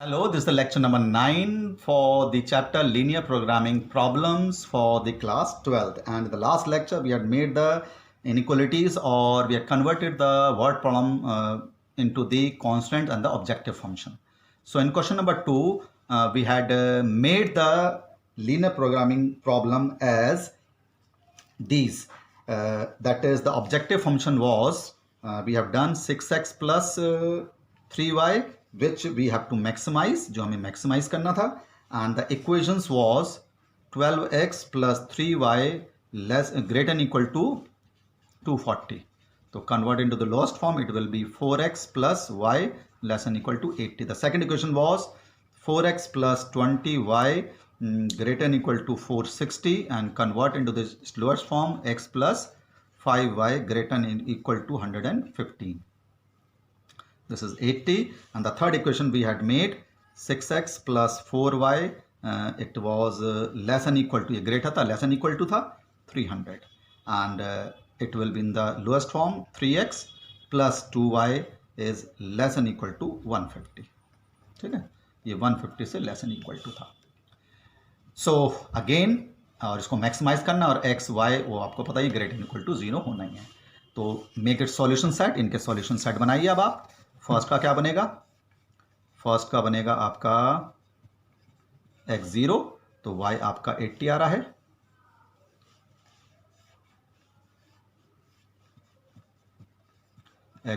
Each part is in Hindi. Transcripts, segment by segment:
Hello, this is the lecture number 9 for the chapter Linear Programming Problems for the class 12th. And in the last lecture, we had made the inequalities, or we had converted the word problem into the constant and the objective function. So in question number 2, we had made the linear programming problem as these. That is, the objective function was, we have done 6x plus 3y, which we have to maximize, जो हमें maximize करना था, and the equations was 12x plus 3y less greater than equal to 240. So convert into the lowest form, it will be 4x plus y less than equal to 80. The second equation was 4x plus 20y greater than equal to 460, and convert into the lowest form, x plus 5y greater than equal to 115. This is 80. And the third equation we had made 6x plus 4y, it was less than equal to, greater था, less than equal to था 300, and it will be in the lowest form, 3x plus 2y is less than equal to 150. ठीक है, ये 150 से less than equal to था. So again, और इसको मैक्सिमाइज करना, और x y वो आपको पता ही ग्रेटर इक्वल टू 0 होना ही है. तो मेक इट सॉल्यूशन सेट, इनके सॉल्यूशन सेट बनाइए. अब आप फर्स्ट का क्या बनेगा, फर्स्ट का बनेगा आपका x0, तो y आपका 80 आ रहा है,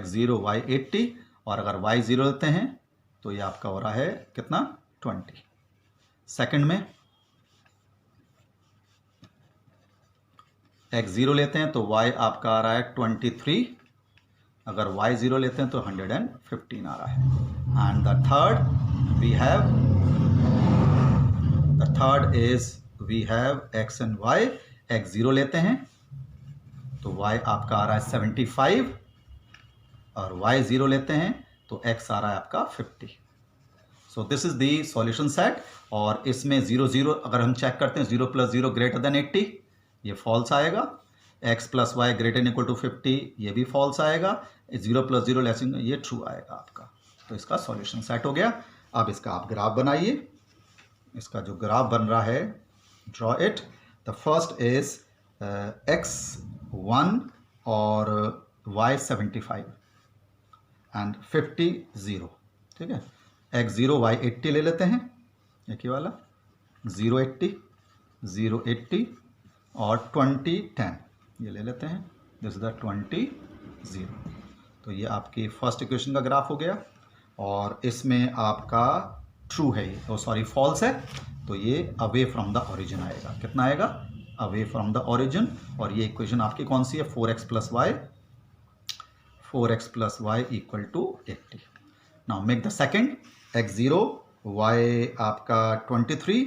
x0 y 80, और अगर y0 लेते हैं तो ये आपका हो रहा है कितना, 20. सेकंड में x0 लेते हैं तो y आपका आ रहा है 23, अगर y0 लेते हैं तो 115 आ रहा है. And the third is we have x and y. x0 लेते हैं तो y आपका आ रहा है 75, और y0 लेते हैं तो x आ रहा है आपका 50. सो this is the solution set. और इसमें 0 0 अगर हम चेक करते हैं, 0 प्लस 0 ग्रेटर देन 80, ये फॉल्स आएगा. x plus y greater equal to 50, ये भी फॉल्स आएगा. 0 प्लस 0 लेस, ये ट्रू आएगा आपका. तो इसका सॉल्यूशन सेट हो गया. अब इसका आप ग्राफ बनाइए. इसका जो ग्राफ बन रहा है, draw it. The first is x1 और y 75 एंड 50 0. ठीक है, x0 y 80 ले लेते हैं, एक ही वाला 0 80 0 80 और 20 10 ये ले लेते हैं. This is the 20 0. तो ये आपकी फर्स्ट इक्वेशन का ग्राफ हो गया, और इसमें आपका ट्रू है, ये सॉरी फॉल्स है, तो ये अवे फ्रॉम द ओरिजिन आएगा. कितना आएगा, अवे फ्रॉम द ओरिजिन. और ये इक्वेशन आपकी कौन सी है, 4x plus y equal to 80. Now make the second, x0 y आपका 23,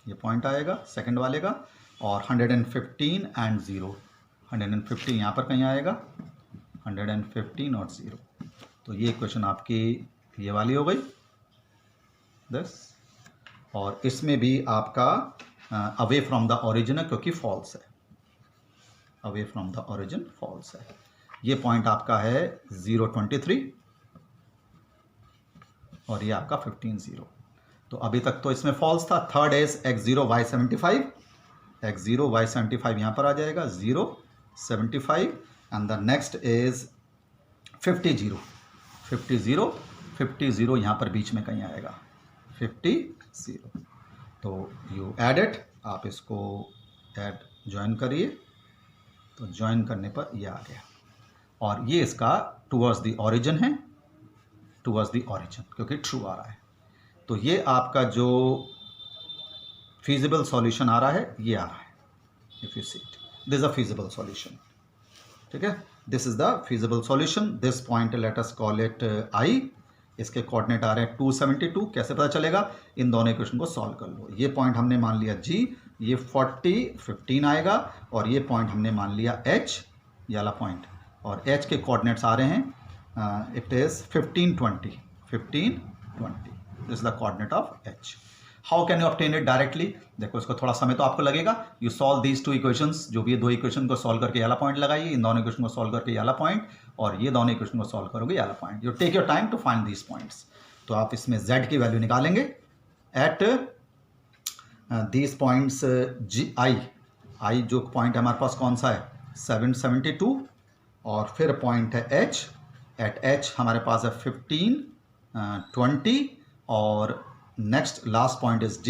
ये पॉइंट आएगा सेकंड वाले का, और 115 एंड 0. 115 यहाँ पर कहीं आएगा, 115 और 0. तो ये इक्वेशन आपकी ये वाली हो गई दिस. और इसमें भी आपका अवे फ्रॉम द ओरिजिन है, क्योंकि फॉल्स है. Away from the origin false है. ये पॉइंट आपका है 0 23, और ये आपका 15 0. तो अभी तक तो इसमें फॉल्स था. Third is x0 y 75. x0 y 75 यहाँ पर आ जाएगा, 0 75. एंड द नेक्स्ट इज 50 0 50 0 50 0 यहाँ पर बीच में कहीं आएगा, 50 0. तो यू एड इट, आप इसको ऐड ज्वाइन करिए. तो ज्वाइन करने पर ये आ गया, और ये इसका टूवर्ड्स द ओरिजिन है, टूवर्ड्स द ओरिजिन, क्योंकि ट्रू आ रहा है. तो ये आपका जो feasible सॉल्यूशन आ रहा है, ये आ रहा है. If you see it, this is a feasible solution. ठीक है, this is the feasible solution. This point let us call it i. इसके कोऑर्डिनेट आ रहे हैं 272. कैसे पता चलेगा, इन दोनों इक्वेशन को सॉल्व कर लो. ये पॉइंट हमने मान लिया g, ये 40 15 आएगा, और ये पॉइंट हमने मान लिया h, ये वाला पॉइंट, और h के कोऑर्डिनेट्स आ रहे हैं, it is 15 20 15 20. This is the coordinate of h. How can you obtain it directly? देखो इसको थोड़ा समय तो आपको लगेगा. You solve these two equations, जो भी ये दो इक्वेशन को सॉल्व करके ये वाला पॉइंट लगाइए, इन दोनों इक्वेशन को सॉल्व करके ये वाला पॉइंट, और ये दोनों इक्वेशन को सॉल्व करोगे ये वाला point. You take your time to find these points. तो आप इसमें z की वैल्यू निकालेंगे एट दीज पॉइंट्स आई जो पॉइंट हमारे पास कौन सा है 772, और फिर पॉइंट है h. एट h हमारे पास है 15, 20, और next last point is g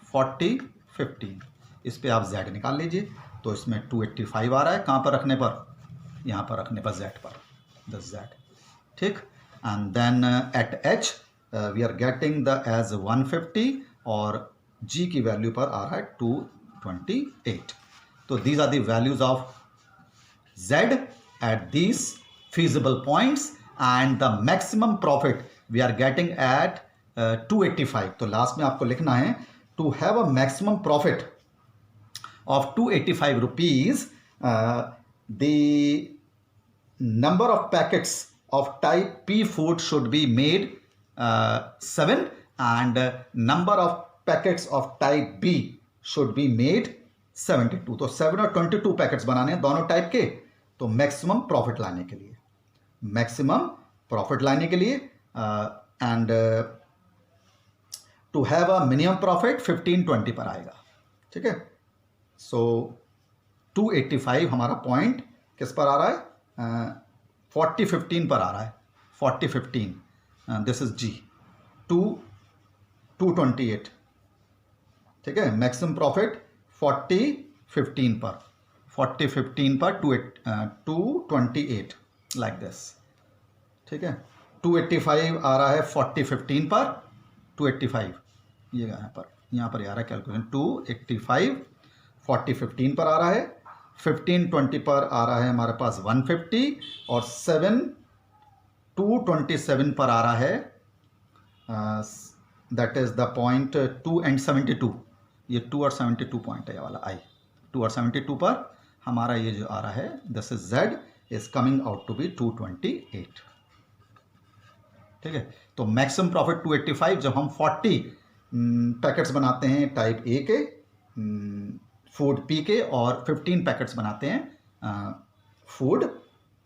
40, 15. इस पे आप z निकाल लीजिए. तो इसमें 285 आ रहा है. कहाँ पर रखने पर? यहाँ पर रखने पर z पर, दिस z. ठीक. And then at h we are getting the as 150, और g की वैल्यू पर आ रहा है 228. तो these are the values of z at these feasible points, and the maximum profit we are getting at 285. तो लास्ट में आपको लिखना है to have a maximum profit of 285 rupees, the number of packets of type P food should be made 7, and number of packets of type B should be made 72. तो 7 और 22 पैकेट्स बनाने हैं दोनों टाइप के. तो मैक्सिमम प्रॉफिट लाने के लिए, and to have a minimum profit 15-20 पर आएगा. ठीक है. सो 285 हमारा पॉइंट किस पर आ रहा है? 40-15 पर आ रहा है. 40-15, दिस इज जी 228. ठीक है. मैक्सिमम प्रॉफिट 40-15 पर, 40-15 पर 228 लाइक दिस. ठीक है. 285 आ रहा है 40-15 पर. 285 ये यहाँ पर आ रहा है कैलकुलेशन. 285 40-15 पर आ रहा है. 15-20 पर आ रहा है हमारे पास 150, और 227 पर आ रहा है, that is the point 2 and 72. ये 2 और 72 पॉइंट है ये वाला आई. 2 और 72 पर हमारा ये जो आ रहा है, this is z is coming out to be 228. ठीक है. तो मैक्सिमम प्रॉफिट 285 जब हम 40 पैकेट्स बनाते हैं टाइप ए के, फूड पी के, और 15 पैकेट्स बनाते हैं फूड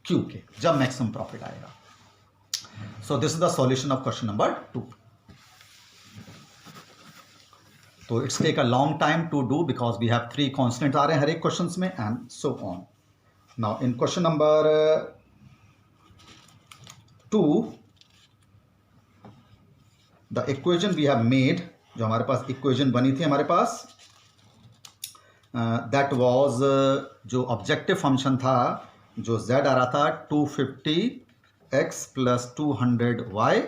क्यू के, जब मैक्सिमम प्रॉफिट आएगा. So this is the solution of question number 2. तो it's take a long time to do because we have 3 constant आ रहे हैं हर एक क्वेश्चन में, and so on. Now in question number 2 the equation we have made, जो हमारे पास इक्वेशन बनी थी हमारे पास, दैट वाज जो ऑब्जेक्टिव फंक्शन था, जो z आ रहा था 250x + 200y,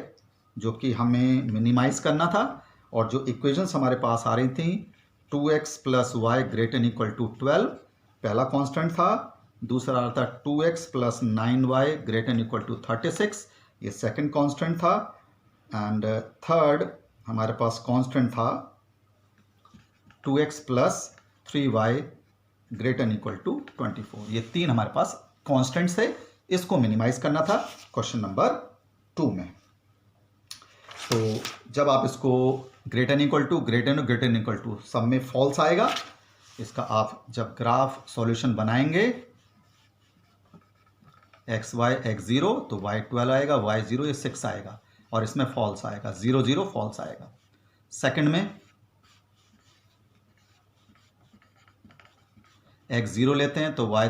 जो कि हमें मिनिमाइज करना था. और जो इक्वेशंस हमारे पास आ रही थी 2x + y > 12, पहला कांस्टेंट था. दूसरा आ रहा था 2x + 9y > 36, ये सेकंड कांस्टेंट था. एंड थर्ड हमारे पास कांस्टेंट था 2x + 3y > 24. ये 3 हमारे पास कांस्टेंट्स थे. इसको मिनिमाइज करना था क्वेश्चन नंबर 2 में. तो जब आप इसको > सब में फॉल्स आएगा, इसका आप जब ग्राफ सॉल्यूशन बनाएंगे x y x 0, तो y 12 आएगा, y 0 ये 6 आएगा, और इसमें फॉल्स आएगा 0 0 फॉल्स आएगा. सेकंड में x 0 लेते हैं तो y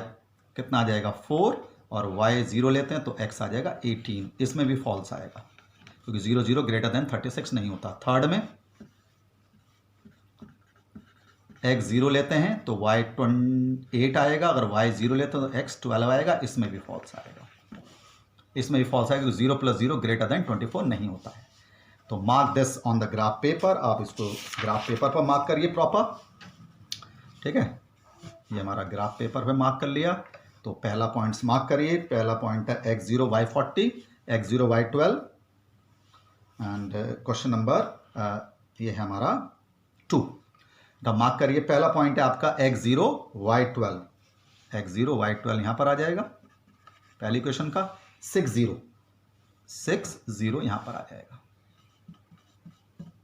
कितना आ जाएगा 4, और y 0 लेते हैं तो x आ जाएगा 18, इसमें भी फॉल्स आएगा क्योंकि 0 0 > 36 नहीं होता. थर्ड में x 0 लेते हैं तो y 8 आएगा, अगर y 0 लेते हैं तो x 12 आएगा, इसमें भी फॉल्स आएगा. इसमें भी फॉल्स आएगा क्योंकि 0 + 0 > 24 नहीं होता है. तो mark this on the graph paper. आप इसको ग्राफ पेपर पर मार्क करिए प्रॉपर. ठीक है. ये हमारा ग्राफ पेपर पे मार्क कर लिया. तो पहला पॉइंट्स मार्क करिए. पहला पॉइंट है x 0 y 40, x 0 y 12, and question number ये है हमारा 2. तो मार्क करिए. पहला पॉइंट है आपका x 0 y 12, x 0 y 12 यहाँ पर आ जाएगा पहली क्वेश्चन का. 6 0 यहाँ पर आ जाएगा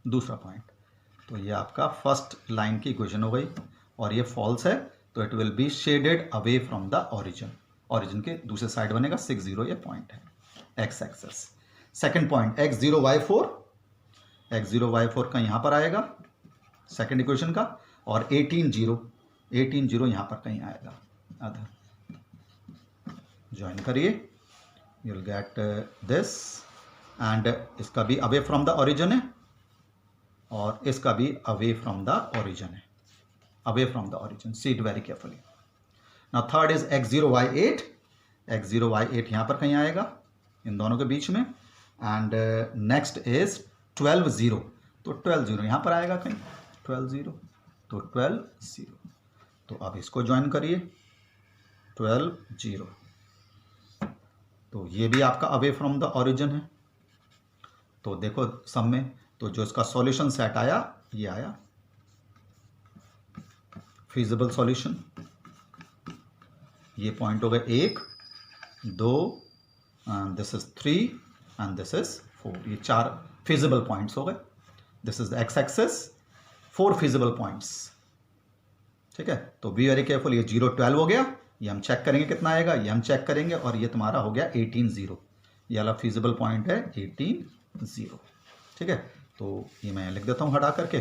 दूसरा पॉइंट. तो ये आपका फर्स्ट लाइन की इक्वेशन हो गई, और ये फॉल्स है तो it will be shaded away from the origin. Origin के दूसरे साइड बनेगा 60, ये पॉइंट है x access. Second point x0 y4, x0 y4 का यहाँ पर आएगा सेकेंड इक्वेशन का, और 18 0 यहाँ पर कहीं आएगा अदर। ज्वाइन करिए, you will get this, and इसका भी अवे फ्रॉम द ओरिजिन है और इसका भी अवे फ्रॉम द ओरिजिन है, away from the origin. See it very carefully. Now third is x0 y8, x0 y8 यहाँ पर कहीं आएगा इन दोनों के बीच में, एंड नेक्स्ट इज 12 0, तो 12 0 यहाँ पर आएगा कहीं, 12 0, तो 12 0, तो अब इसको ज्वाइन करिए 12 0, तो ये भी आपका अवे फ्रॉम द ओरिजिन है। तो देखो सब में, तो जो इसका सॉल्यूशन सेट आया ये आया फीजिबल सॉल्यूशन। ये पॉइंट हो गए 1 2, this is 3 and this is 4, ये 4 फीजिबल पॉइंट्स हो गए। This is the x axis, 4 feasible points, ठीक है। तो बी वेरी केयरफुल, ये 0 12 हो गया, ये हम चेक करेंगे कितना आएगा, ये हम चेक करेंगे, और ये तुम्हारा हो गया 18 0, ये वाला फीजिबल पॉइंट है 18 0, ठीक है। तो ये मैं लिख देता हूँ हटा करके,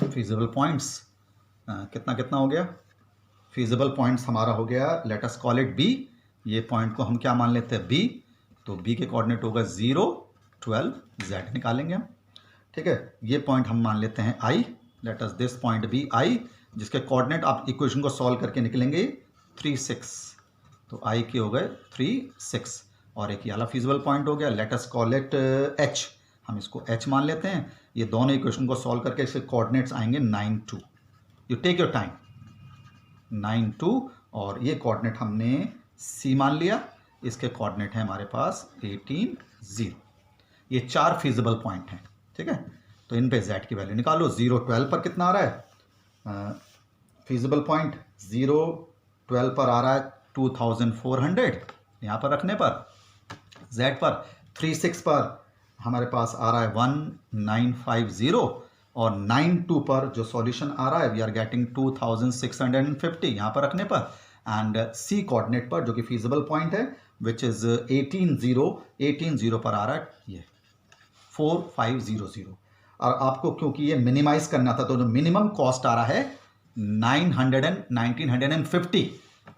फीजिबल पॉइंट्स कितना कितना हो गया, फीजिबल पॉइंट्स हमारा हो गया, late us call it be, ये पॉइंट को हम क्या मान लेते हैं बी, तो बी के कोऑर्डिनेट होगा 0 12 z निकालेंगे हम, ठीक है। ये पॉइंट हम मान लेते हैं I, let us this point be I, जिसके कोऑर्डिनेट आप इक्वेशन को सॉल्व करके निकलेंगे 3 6, तो आई के हो गए 3 6, और एक ये वाला फीजिबल पॉइंट हो गया, late us call it H, हम इसको एच मान लेते हैं। ये दोनों इक्वेशन को सॉल्व करके इसके कोऑर्डिनेट्स आएंगे 9 2, यू टेक योर टाइम, 9 2, और ये कोऑर्डिनेट हमने सी मान लिया, इसके कोऑर्डिनेट है हमारे पास 18 0, ये 4 फीजिबल पॉइंट हैं, ठीक है। तो इन पे z की वैल्यू निकालो, 0 12 पर कितना आ रहा है, फीजिबल पॉइंट 0 12 पर आ रहा है 2400, यहाँ पर रखने पर z पर 3 6 पर हमारे पास आ रहा है 1950, और 9 2 पर जो सॉल्यूशन आ रहा है वी आर गेटिंग 2650 यहाँ पर रखने पर, एंड सी कोऑर्डिनेट पर जो कि फीजिबल पॉइंट है विच इज 18 0 पर आ रहा है ये 4500, और आपको क्योंकि ये मिनिमाइज करना था तो जो मिनिमम कॉस्ट आ रहा है 1950,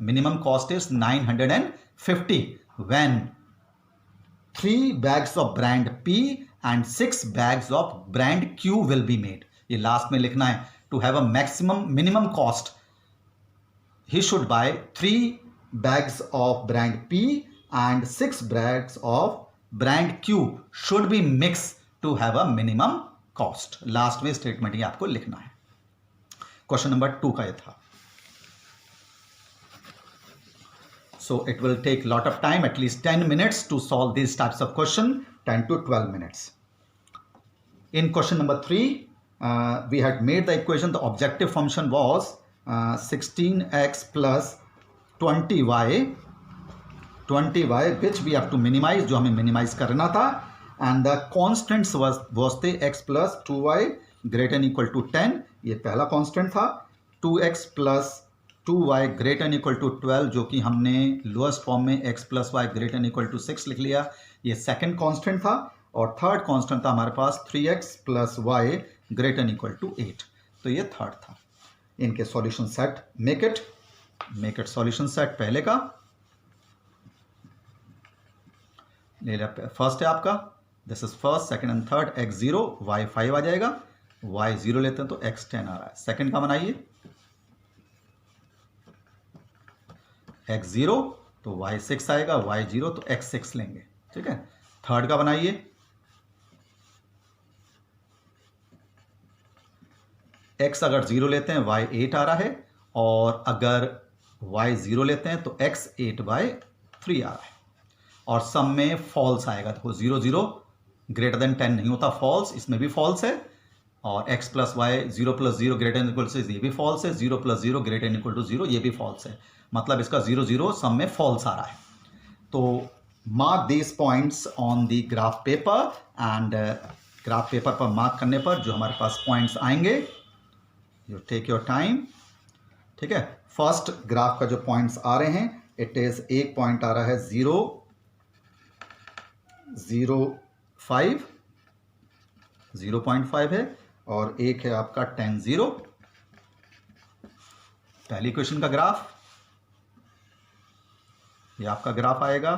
minimum cost is 950 when 3 bags of brand P and 6 bags of brand Q will be made। ये लास्ट में लिखना है, to have a maximum minimum cost he should buy 3 bags of brand P and 6 bags of brand Q should be mixed to have a minimum cost। Last में स्टेटमेंट ये आपको लिखना है। क्वेश्चन नंबर 2 का ये था। So it will take a lot of time, at least 10 minutes to solve these types of question, 10 to 12 minutes. In question number 3, we had made the equation, the objective function was 16x plus 20y, which we have to minimize, जो हमें minimize करना था, and the constants was the x plus 2y greater than equal to 10, ये पहला constant था, 2x plus 2y greater than equal to 12, जो कि हमने लोएस्ट फॉर्म में x plus y greater than equal to 6 लिख लिया, ये सेकंड कांस्टेंट था, और थर्ड कांस्टेंट था हमारे पास 3x plus y greater than equal to 8, तो ये थर्ड था। इनके solution set make it solution set पहले का ले लिया, फर्स्ट है आपका, this is first, second and third, x0 y5 आ जाएगा, y0 लेते हैं तो x10 आ रहा है। सेकंड का बनाइए x0 तो y6 आएगा, y0 तो x6 लेंगे, ठीक है। थर्ड का बनाइए x अगर 0 लेते हैं y8 आ रहा है, और अगर y0 लेते हैं तो x 8/3 आ रहा है, और सम में फॉल्स आएगा। देखो 0 0 ग्रेटर देन 10 नहीं होता, फॉल्स, इसमें भी फॉल्स है, और x plus y 0 plus 0 greater than equal से ये भी फॉल्स है, 0 plus 0 greater than equal to 0 ये भी फॉल्स है, मतलब इसका 0 0 सम में फॉल्स आ रहा है। तो mark these points on the graph paper and graph paper पर मार्क करने पर जो हमारे पास पॉइंट्स आएंगे, यू टेक योर टाइम। ठीक है, फर्स्ट ग्राफ का जो पॉइंट्स आ रहे हैं, इट इज एक पॉइंट आ रहा है 0.5 है और एक है आपका 10.0। पहली क्वेश्चन का ग्राफ, ये आपका ग्राफ आएगा,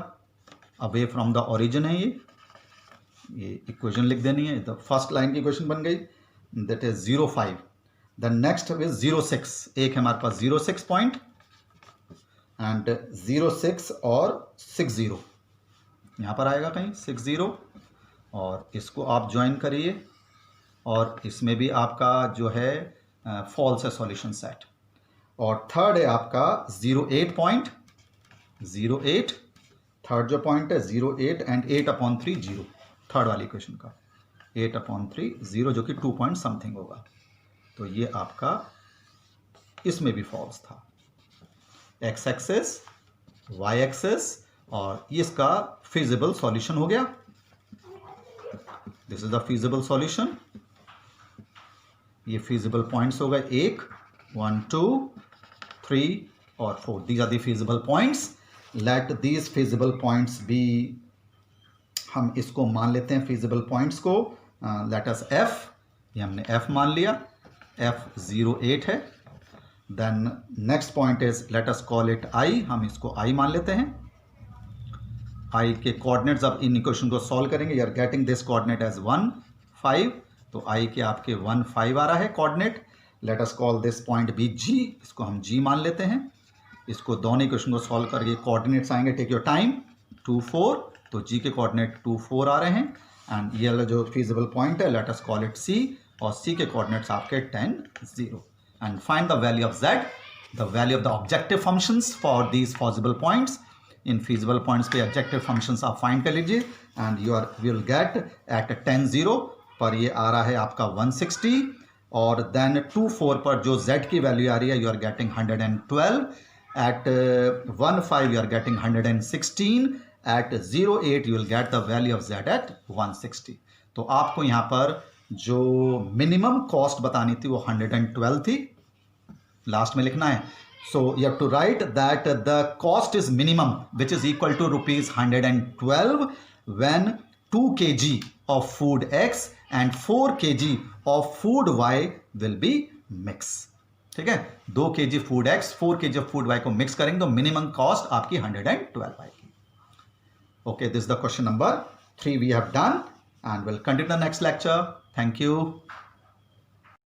अवे फ्रॉम द ओरिजिन है ये इक्वेशन लिख देनी है। द फर्स्ट लाइन की क्वेश्चन बन गई, that is 0.5। The next is 0.6, एक है हमारे पास 0.6 पॉइंट एंड 0.6 और 60 यहाँ पर आएगा कहीं 60, और इसको आप ज्वाइन करिए और इसमें भी आपका जो है फॉल्स है सॉल्यूशन सेट। और थर्ड है आपका 0.8 पॉइंट, 0.8 थर्ड जो पॉइंट है 0.8 एंड 8/3 0, थर्ड वाली इक्वेशन का 8/3 0 जो कि 2 पॉइंट समथिंग होगा। तो ये आपका इसमें भी फॉल्स था। एक्स एक्सेस, वाई एक्सेस, और ये इसका फिजिबल सॉल्यूशन हो गया। This is the feasible solution. ये फिजिबल पॉइंट्स हो गए 1, 1, 2, 3 और 4। These are the feasible points. Let these feasible points be, हम इसको मान लेते हैं फिजिबल पॉइंट्स को, लेट अस एफ, ये हमने एफ मान लिया, एफ 0.8 है। Then next point is let us call it I, हम इसको आई मान लेते हैं। आई के कोऑर्डिनेट्स, अब इन इक्वेशन को सॉल्व करेंगे, you are getting this coordinate as 1, 5, तो आई के आपके 1, 5 आ रहा है coordinate. Let us call this point B G, इसको हम जी मान लेते हैं। इसको दोनों इक्वेशन को सॉल्व करके कोऑर्डिनेट्स आएंगे, टेक योर टाइम, 2, 4, तो जी के कोऑर्डिनेट 2, 4 आ रहे हैं। एंड ये वाला जो फिजिबल पॉइंट है let us call it C, और सी के कोऑर्डिनेट्स आपके 10, 0। And find the value of Z, the value of the objective functions for these possible points. इन फिजिबल पॉइंट्स पे ऑब्जेक्टिव फंक्शंस आप फाइंड कर लीजिए and you will get at 10.0 पर ये आ रहा है आपका 160, और देन 2.4 पर जो z की वैल्यू आ रही है you are getting 112, at 1.5 you are getting 116, at 0.8 you will get the value of z at 160। तो आपको यहाँ पर जो मिनिमम कॉस्ट बतानी थी वो 112 थी, लास्ट में लिखना है। So you have to write that the cost is minimum, which is equal to rupees 112 when 2 kg of food X and 4 kg of food Y will be mixed. ठीक है, 2 kg food X, 4 kg of food Y को मिक्स करेंगे तो मिनिमम कॉस्ट आपकी 112 आएगी। Okay, this is the question number 3 we have done and we'll continue the next lecture. Thank you.